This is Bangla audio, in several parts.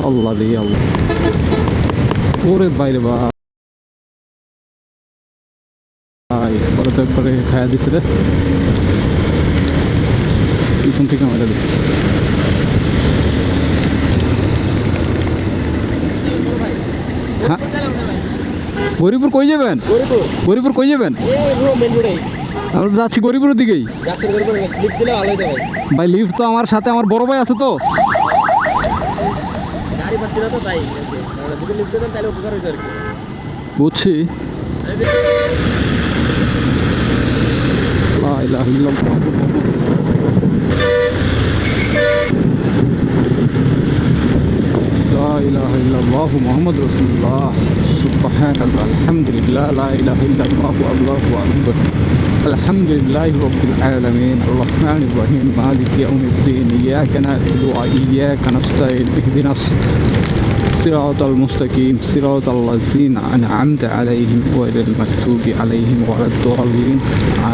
আল্লাহ রে আল্লাহ, ওরে বাইরে ভাই, পরে তো একবারে খায়া দিছে রে, পিছন থেকে মেরে দিচ্ছে। হ্যাঁ, গরিপুর কই যাবেন? গরিপুর কই যাবেন? আমরা যাচ্ছি গরিপুরের দিকেই। ভাই লিফট তো আমার সাথে আমার বড় ভাই আছে তো, বুঝছি। লা ইলাহা ইল্লাল্লাহ। লা ইলাহা ইল্লাল্লাহু মুহাম্মাদুর রাসূলুল্লাহ। সুবহানাল্লাহ, আলহামদুলিল্লাহ, লা ইলাহা ইল্লাল্লাহু আল্লাহু আকবার। আলহামদুলিল্লাহি রাব্বিল আলামিন, আর রহমানির রহিম, মালিকি ইয়াউমিদ্দিন, ইয়্যাকা না'বুদু ওয়া ইয়্যাকা নাস্তাঈন, ইহদিনাস সিরাতাল মুস্তাকিম, সিরাতাল লাযিনা আন'আমতা আলাইহিম গায়রিল মাগদুবি আলাইহিম ওয়ালাদ-দাল্লিন,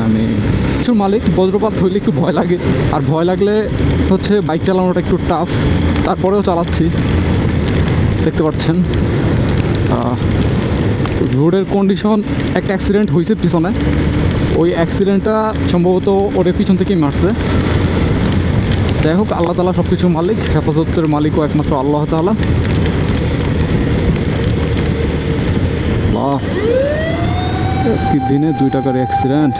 আমিন। কিছুর মালিক, বজ্রপাত হইলে একটু ভয় লাগে, আর ভয় লাগলে হচ্ছে বাইক চালানোটা একটু টাফ, তারপরেও চালাচ্ছি, দেখতে পাচ্ছেন। রোডের কন্ডিশন, একটা অ্যাক্সিডেন্ট হয়েছে পিছনে, ওই অ্যাক্সিডেন্টটা সম্ভবত ওদের পিছন থেকেই মারছে। যাই হোক, আল্লাহ তাআলা সব কিছুর মালিক, হেফাজতের মালিকও একমাত্র আল্লাহ তাআলা। একটি দিনে 2 টাকার অ্যাক্সিডেন্ট,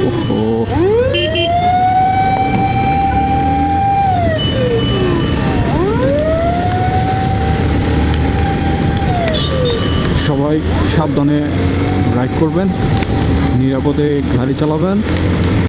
ওহো। সবাই সাবধানে রাইড করবেন, নিরাপদে গাড়ি চালাবেন।